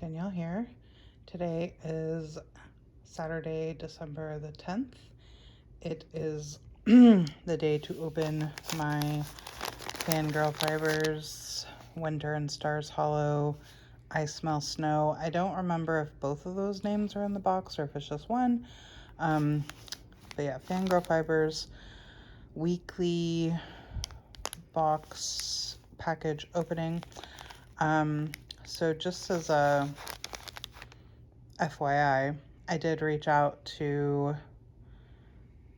Danielle here. Today is Saturday, December the 10th. It is the day to open my Fangirl Fibers Winter and Stars Hollow I Smell Snow. I don't remember if both of those names are in the box or if it's just one. But yeah, Fangirl Fibers weekly box package opening. So just as a FYI, I did reach out to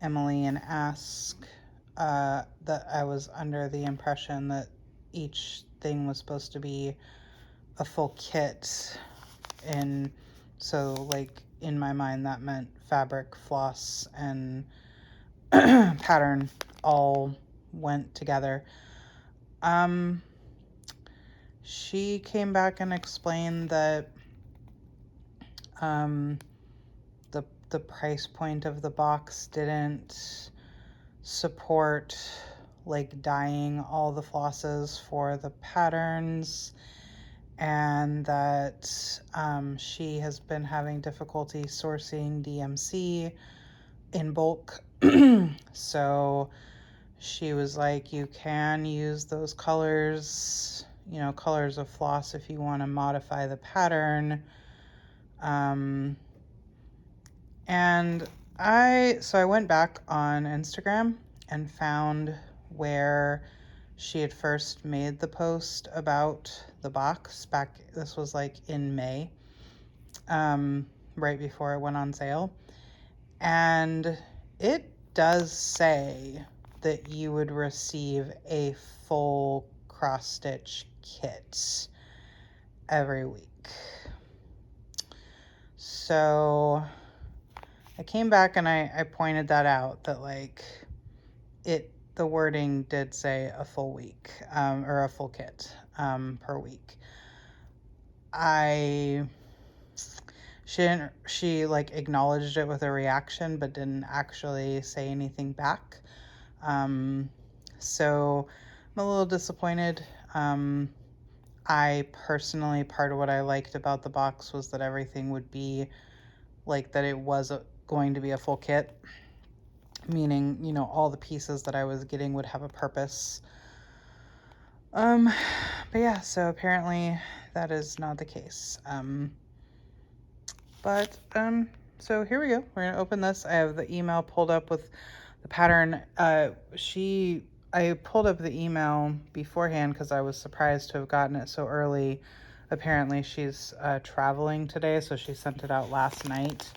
Emily and ask that I was under the impression that each thing was supposed to be a full kit, and so like in my mind that meant fabric, floss, and pattern all went together. She came back and explained that the price point of the box didn't support like dyeing all the flosses for the patterns, and that she has been having difficulty sourcing DMC in bulk. So she was like, you can use those colors, colors of floss if you want to modify the pattern. And I went back on Instagram and found where she had first made the post about the box this was like in May, right before it went on sale. And it does say that you would receive a full cross-stitch kit every week. So I came back and I pointed that out, that like the wording did say a full week, or a full kit, per week. She like acknowledged it with a reaction, but didn't actually say anything back. So I'm a little disappointed. I personally, part of what I liked about the box was that everything would be like that it was going to be a full kit, meaning, all the pieces that I was getting would have a purpose. But yeah, so apparently that is not the case. So here we go. We're gonna open this. I have the email pulled up with the pattern. I pulled up the email beforehand because I was surprised to have gotten it so early. Apparently she's traveling today, so she sent it out last night.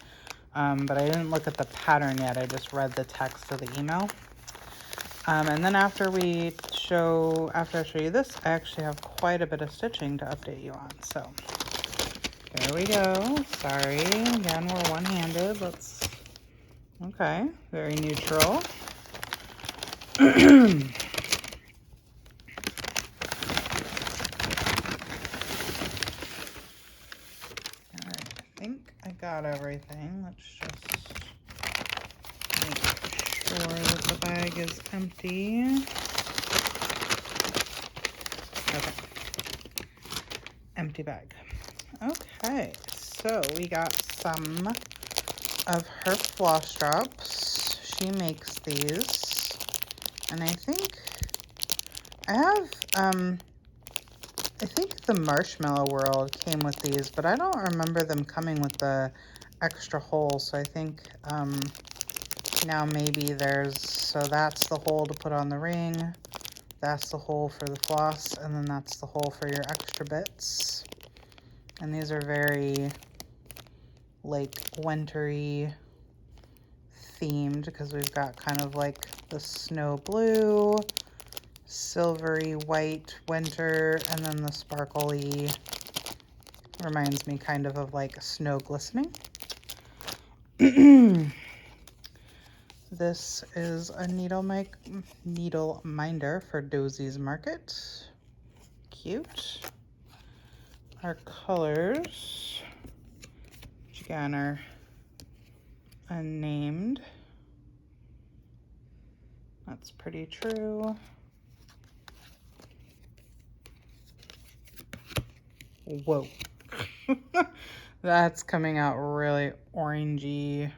But I didn't look at the pattern yet. I just read the text of the email. And then after I show you this, I actually have quite a bit of stitching to update you on. So there we go. Sorry, again, we're one-handed. Okay, very neutral. I think I got everything. Let's just make sure that the bag is empty. Okay. Empty bag. Okay, so we got some of her floss drops. She makes these. And I think I think the Marshmallow World came with these, but I don't remember them coming with the extra hole. So I think now maybe so that's the hole to put on the ring, that's the hole for the floss, and then that's the hole for your extra bits. And these are very like wintry themed because we've got kind of like the snow blue, silvery white winter, and then the sparkly reminds me kind of like snow glistening. This is a needle minder for Dozie's Market. Cute. Our colors, which again are unnamed. That's pretty true. Whoa. That's coming out really orangey.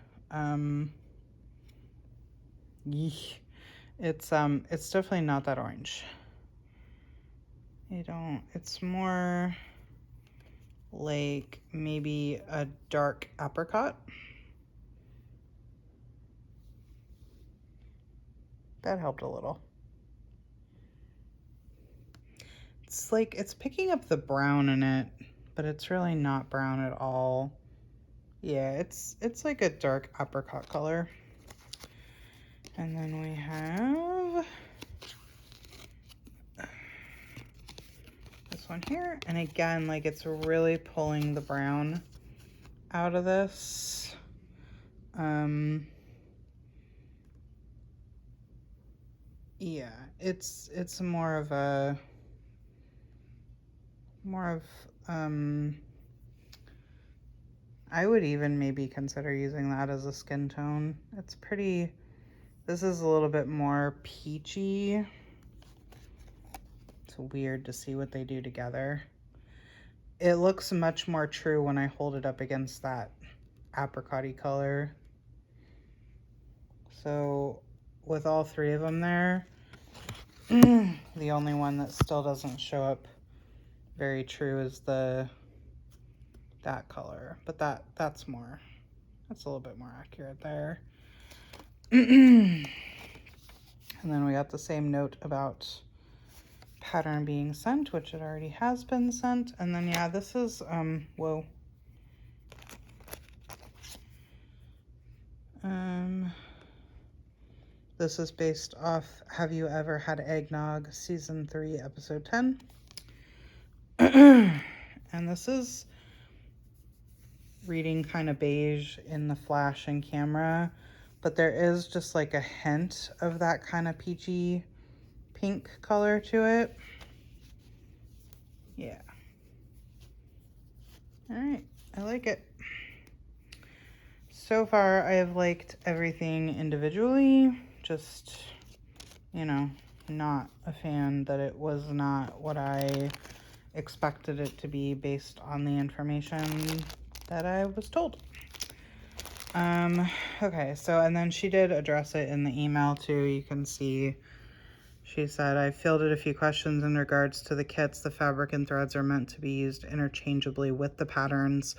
Yeesh. It's definitely not that orange. It's more like maybe a dark apricot. That helped a little. It's like, it's picking up the brown in it, but it's really not brown at all. Yeah, it's like a dark apricot color. And then we have this one here. And again, like, it's really pulling the brown out of this. Yeah, it's more of I would even maybe consider using that as a skin tone. It's pretty, this is a little bit more peachy. It's weird to see what they do together. It looks much more true when I hold it up against that apricot-y color. So with all three of them there, the only one that still doesn't show up very true is that color, but that's a little bit more accurate there. And then we got the same note about pattern being sent, which it already has been sent. And then yeah, this is whoa. This is based off Have You Ever Had Eggnog, Season 3, Episode 10. And this is reading kind of beige in the flash and camera, but there is just like a hint of that kind of peachy pink color to it. Yeah. All right, I like it. So far, I have liked everything individually. Just, you know, not a fan that it was not what I expected it to be based on the information that I was told. Okay, so, and then she did address it in the email too. You can see, she said, I fielded a few questions in regards to the kits. The fabric and threads are meant to be used interchangeably with the patterns,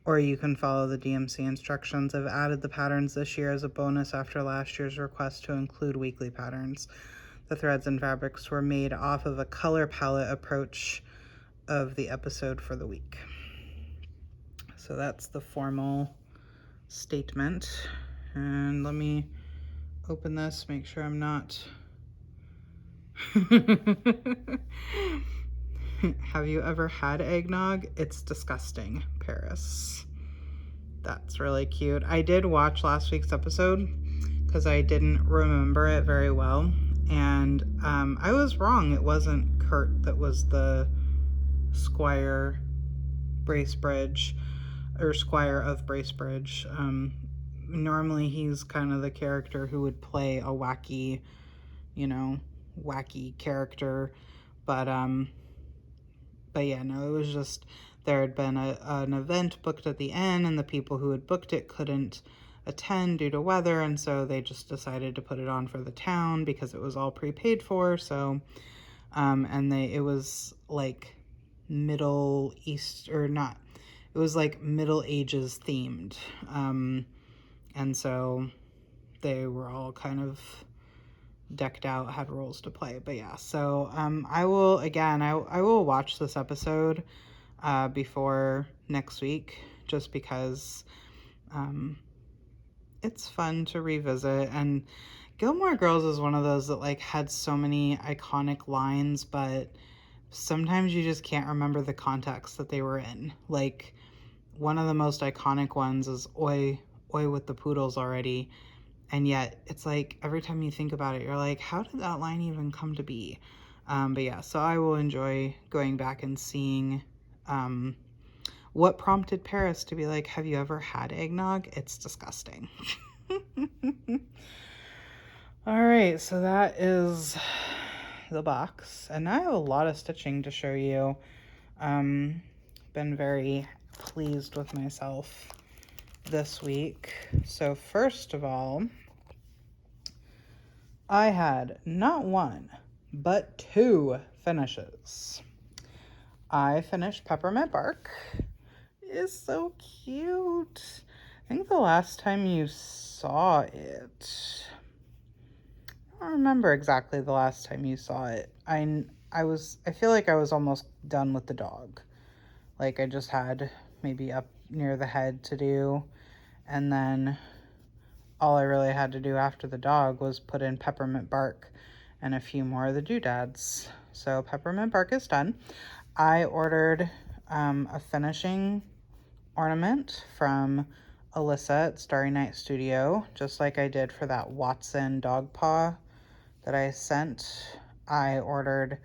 or you can follow the DMC instructions. I've added the patterns this year as a bonus after last year's request to include weekly patterns. The threads and fabrics were made off of a color palette approach of the episode for the week. So that's the formal statement. And let me open this, make sure I'm not... Have you ever had eggnog? It's disgusting, Paris. That's really cute. I did watch last week's episode because I didn't remember it very well. And I was wrong. It wasn't Kurt that was the Squire Bracebridge, or Squire of Bracebridge. Normally he's kind of the character who would play a wacky, wacky character. But yeah, no, it was just, there had been an event booked at the inn, and the people who had booked it couldn't attend due to weather, and so they just decided to put it on for the town because it was all prepaid for. So and it was like Middle East, or not, it was like Middle Ages themed, and so they were all kind of decked out, had roles to play. But yeah, so I will watch this episode before next week, just because it's fun to revisit. And Gilmore Girls is one of those that like had so many iconic lines, but sometimes you just can't remember the context that they were in. Like, one of the most iconic ones is oi with the poodles already. And yet it's like every time you think about it, you're like, how did that line even come to be? But yeah, so I will enjoy going back and seeing what prompted Paris to be like, have you ever had eggnog? It's disgusting. All right, so that is the box. And I have a lot of stitching to show you. Been very pleased with myself this week. So first of all, I had not one, but 2 finishes. I finished Peppermint Bark. It's so cute. I think the last time you saw it, I don't remember exactly the last time you saw it. I feel like I was almost done with the dog. Like I just had maybe up near the head to do, and then all I really had to do after the dog was put in Peppermint Bark and a few more of the doodads. So Peppermint Bark is done. I ordered a finishing ornament from Alyssa at Starry Night Studio, just like I did for that Watson dog paw that I sent. I ordered,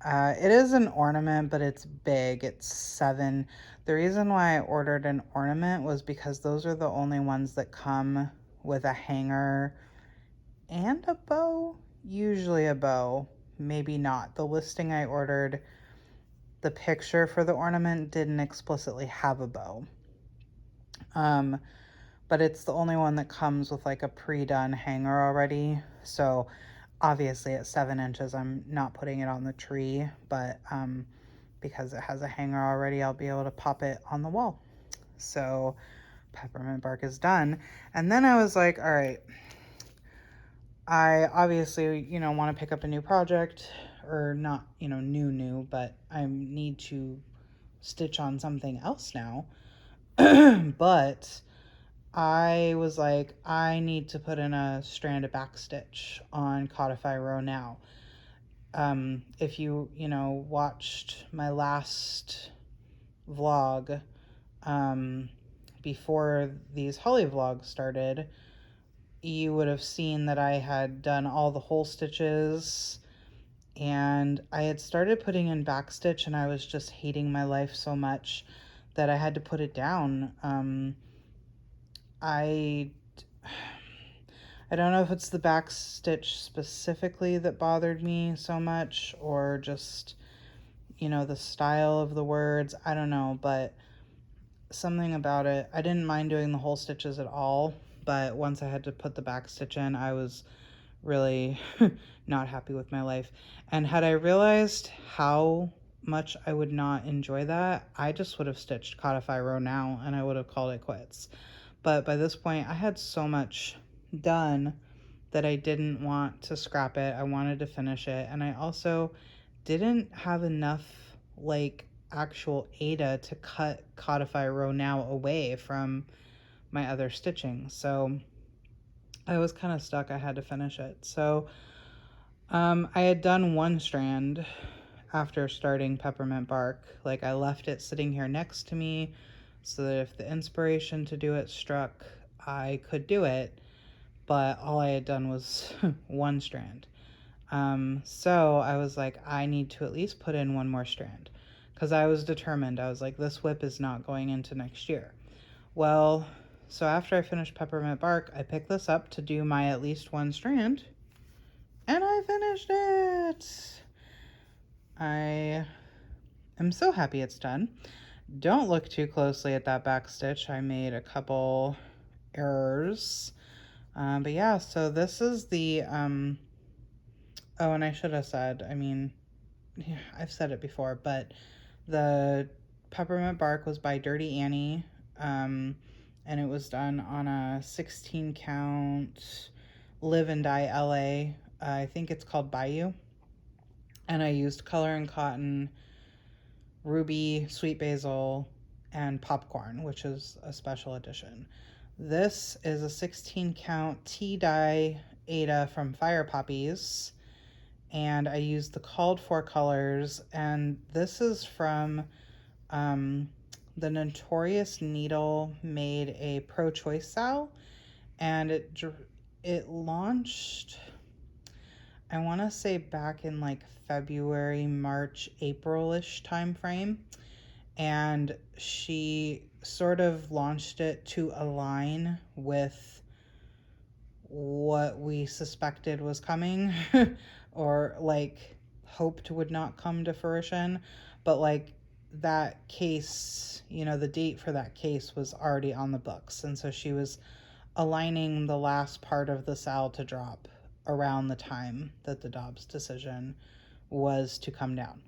it is an ornament, but it's big. It's 7. The reason why I ordered an ornament was because those are the only ones that come with a hanger and a bow. Usually a bow, maybe not. The listing I ordered, the picture for the ornament didn't explicitly have a bow. But it's the only one that comes with like a pre-done hanger already. So obviously at 7 inches, I'm not putting it on the tree, but because it has a hanger already, I'll be able to pop it on the wall. So Peppermint Bark is done. And then I was like, all right, I obviously, want to pick up a new project, or not, new, but I need to stitch on something else now. But I was like, I need to put in a strand of backstitch on Codify Row Now. If you watched my last vlog, before these HoliVlogs started, you would have seen that I had done all the hole stitches, and I had started putting in backstitch, and I was just hating my life so much that I had to put it down. I don't know if it's the backstitch specifically that bothered me so much, or just, the style of the words. I don't know, but something about it. I didn't mind doing the hole stitches at all, but once I had to put the backstitch in, I was really not happy with my life. And had I realized how much I would not enjoy that, I just would have stitched Codify Row Now and I would have called it quits. But by this point, I had so much done that I didn't want to scrap it. I wanted to finish it. And I also didn't have enough like actual Ada to cut Codify Row Now away from my other stitching. So I was kind of stuck. I had to finish it. So I had done 1 strand after starting Peppermint Bark. Like I left it sitting here next to me so that if the inspiration to do it struck, I could do it. But all I had done was 1 strand. So I was like, I need to at least put in 1 more strand, because I was determined. I was like, this whip is not going into next year. Well, so after I finished Peppermint Bark, I picked this up to do my at least 1 strand, and I finished it. I am so happy it's done. Don't look too closely at that back stitch. I made a couple errors. But yeah, so this is the, oh, and I should have said, yeah, I've said it before, but the Peppermint Bark was by Dirty Annie, and it was done on a 16 count Live and Die LA. I think it's called Bayou. And I used Color and Cotton, Ruby, Sweet Basil, and Popcorn, which is a special edition. This is a 16 count tea-dye Ada from Fire Poppies, and I used the called for colors, and this is from the Notorious Needle made a pro-choice sale, and it launched, I want to say back in like February, March, April-ish time frame. And she sort of launched it to align with what we suspected was coming or like hoped would not come to fruition. But like that case, you know, the date for that case was already on the books. And so she was aligning the last part of the sal to drop around the time that the Dobbs decision was to come down.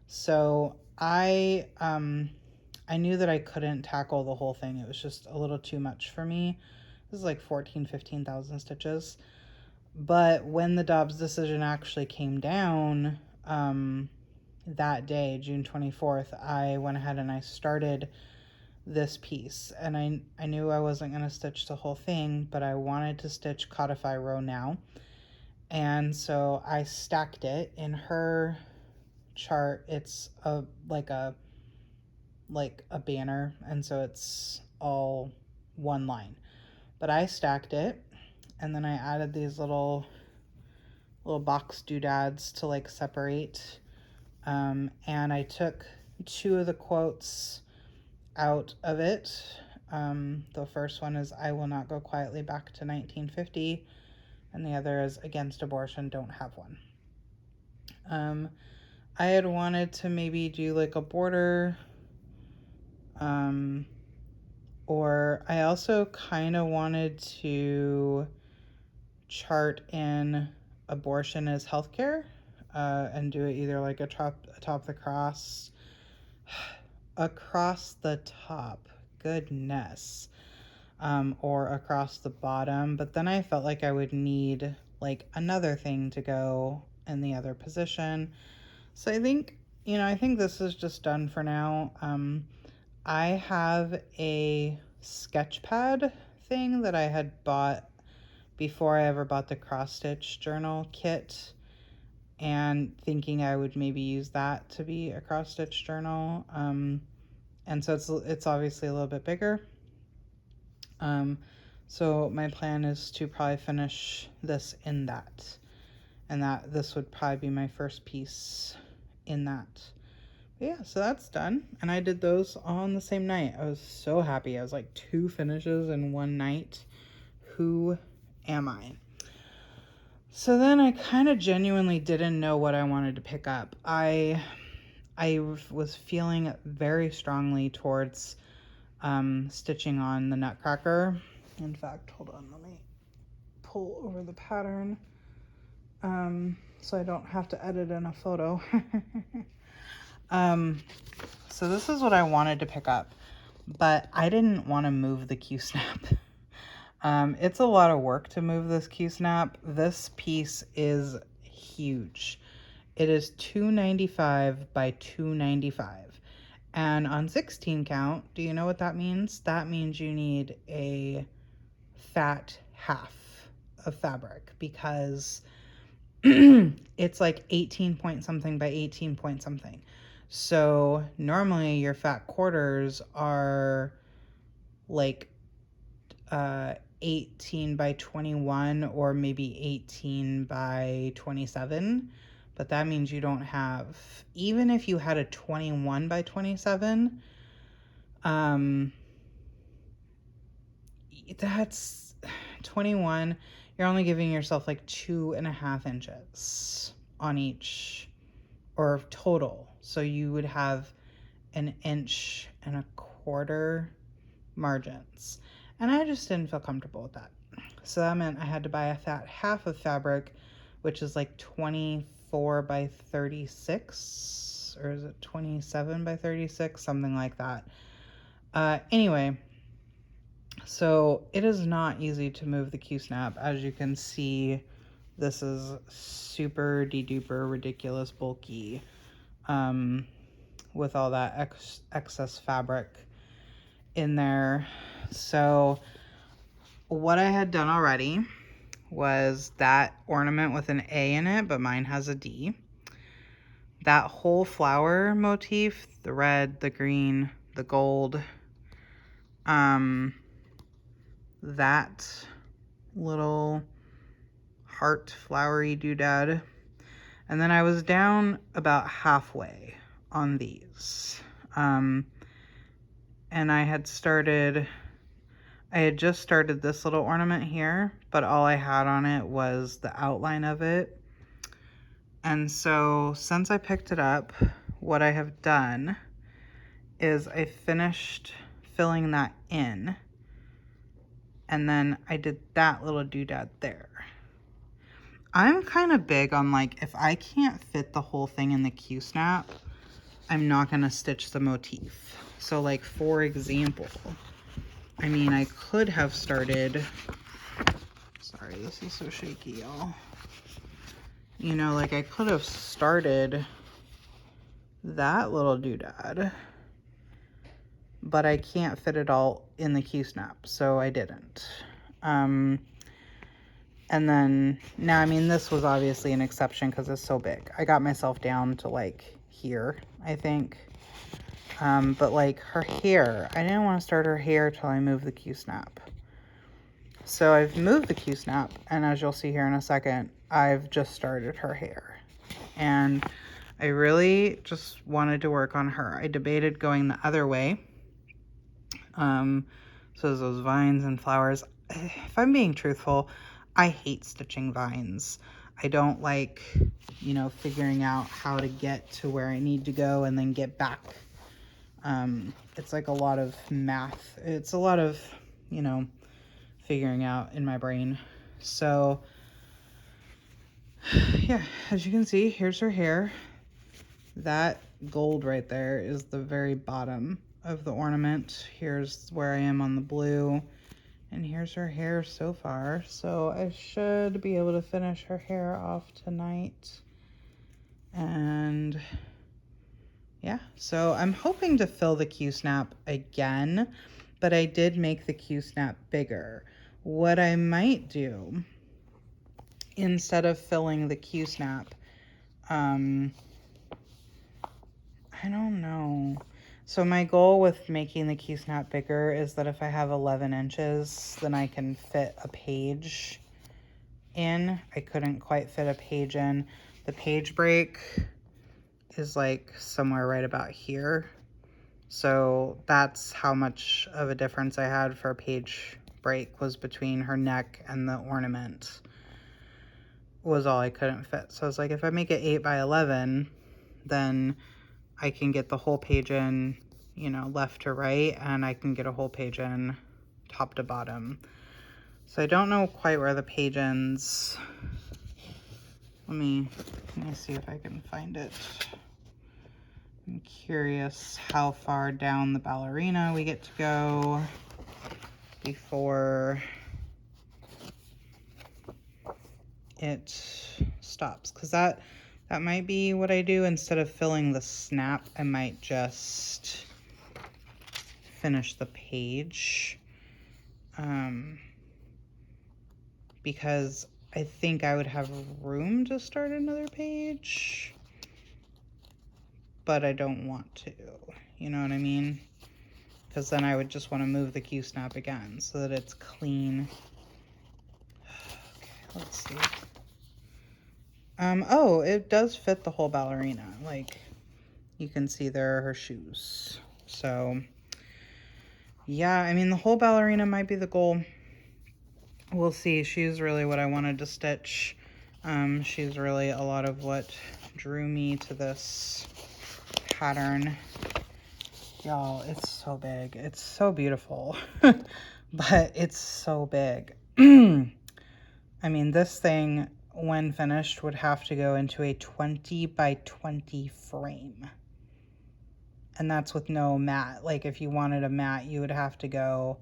So I knew that I couldn't tackle the whole thing. It was just a little too much for me. This is like 15,000 stitches. But when the Dobbs decision actually came down, that day, June 24th, I went ahead and I started this piece. And I knew I wasn't going to stitch the whole thing, but I wanted to stitch Codify Row Now. And so I stacked it. In her chart, it's like a banner, and so it's all one line. But I stacked it, and then I added these little box doodads to like separate. And I took 2 of the quotes out of it. The first one is, "I will not go quietly back to 1950," and the other is, "Against abortion, don't have one." I had wanted to maybe do like a border, or I also kind of wanted to chart in abortion as healthcare, and do it either like atop the cross, across the top, goodness, or across the bottom. But then I felt like I would need like another thing to go in the other position. So I think this is just done for now. I have a sketch pad thing that I had bought before I ever bought the cross stitch journal kit, and thinking I would maybe use that to be a cross stitch journal. And so it's obviously a little bit bigger. So my plan is to probably finish this in that, and that this would probably be my first piece in that. But yeah, so that's done, and I did those all on the same night. I was so happy. I was like 2 finishes in one night. Who am I? So then I kind of genuinely didn't know what I wanted to pick up. I was feeling very strongly towards stitching on the Nutcracker. In fact, hold on, let me pull over the pattern so I don't have to edit in a photo. So this is what I wanted to pick up, but I didn't want to move the Q-snap. It's a lot of work to move this Q-snap. This piece is huge. It is 295 by 295. And on 16 count, do you know what that means? That means you need a fat half of fabric, because it's like 18 point something by 18 point something. So normally your fat quarters are like 18 by 21 or maybe 18 by 27. But that means you don't have, even if you had a 21 by 27, that's 21. You're only giving yourself like 2.5 inches on each, or total. So you would have 1.25 inches margins. And I just didn't feel comfortable with that. So that meant I had to buy a fat half of fabric, which is like 24 by 36, or is it 27 by 36? Something like that. Anyway, so it is not easy to move the Q-snap. As you can see, this is super de-duper ridiculous bulky, with all that excess fabric in there. So what I had done already was that ornament with an A in it, but mine has a D. That whole flower motif, the red, the green, the gold, that little heart flowery doodad. And then I was down about halfway on these. And I had just started this little ornament here, but all I had on it was the outline of it. And so since I picked it up, what I have done is I finished filling that in, and then I did that little doodad there. I'm kind of big on, like, if I can't fit the whole thing in the Q-snap, I'm not going to stitch the motif. So, like, for example, I mean, I could have started, sorry, this is so shaky, y'all. You know, like, I could have started that little doodad, but I can't fit it all in the Q-snap, so I didn't. And then, now, I mean, this was obviously an exception because it's so big. I got myself down to, like, here, I think. But, like, her hair, I didn't want to start her hair till I moved the Q-snap. So I've moved the Q-snap, and as you'll see here in a second, I've just started her hair. And I really just wanted to work on her. I debated going the other way. So those vines and flowers. If I'm being truthful, I hate stitching vines. I don't like, you know, figuring out how to get to where I need to go and then get back. It's like a lot of math. It's a lot of, you know, figuring out in my brain. So yeah, as you can see, here's her hair. That gold right there is the very bottom of the ornament. Here's where I am on the blue. And here's her hair so far. So I should be able to finish her hair off tonight. And yeah, so I'm hoping to fill the Q-snap again, but I did make the Q-snap bigger. What I might do, instead of filling the Q-snap, I don't know. So my goal with making the Q-snap bigger is that if I have 11 inches, then I can fit a page in. I couldn't quite fit a page in. The page break is like somewhere right about here. So that's how much of a difference I had for a page break, was between her neck and the ornament was all I couldn't fit. So I was like, if I make it 8 by 11, then I can get the whole page in, you know, left to right, and I can get a whole page in top to bottom. So I don't know quite where the page ends. Let me see if I can find it. I'm curious how far down the ballerina we get to go before it stops, because that might be what I do. Instead of filling the snap, I might just finish the page, because I think I would have room to start another page, but I don't want to, you know what I mean? Because then I would just want to move the Q-snap again so that it's clean. Okay, let's see. Oh, it does fit the whole ballerina. Like, you can see there are her shoes. So, yeah, I mean, the whole ballerina might be the goal. We'll see. She's really what I wanted to stitch. She's really a lot of what drew me to this pattern. Y'all, it's so big. It's so beautiful, but it's so big. I mean, this thing, when finished, would have to go into a 20 by 20 frame. And that's with no mat. Like, if you wanted a mat, you would have to go,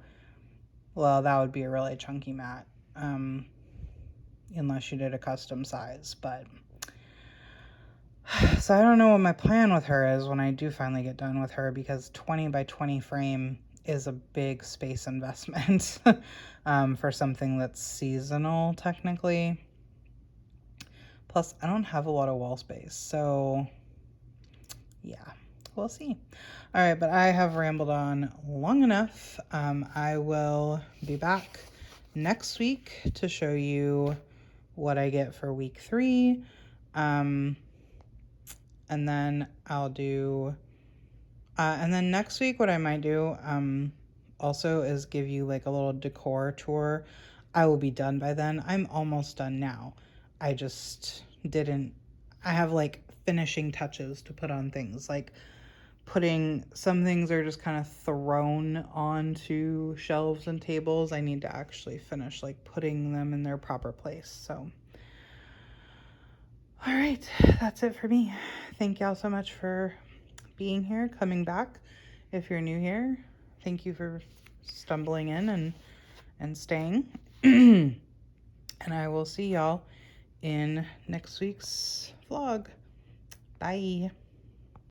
well, that would be a really chunky mat, unless you did a custom size. But so I don't know what my plan with her is when I do finally get done with her, because 20 by 20 frame is a big space investment for something that's seasonal, technically. Plus, I don't have a lot of wall space, so yeah, we'll see. All right, but I have rambled on long enough. I will be back next week to show you what I get for week 3. And then I'll do, and then next week what I might do also is give you like a little decor tour. I will be done by then. I'm almost done now. I just didn't, I have like finishing touches to put on things, like some things are just kind of thrown onto shelves and tables. I need to actually finish like putting them in their proper place. So, all right, that's it for me. Thank y'all so much for being here, coming back. If you're new here, thank you for stumbling in and staying. And I will see y'all in next week's vlog. Bye.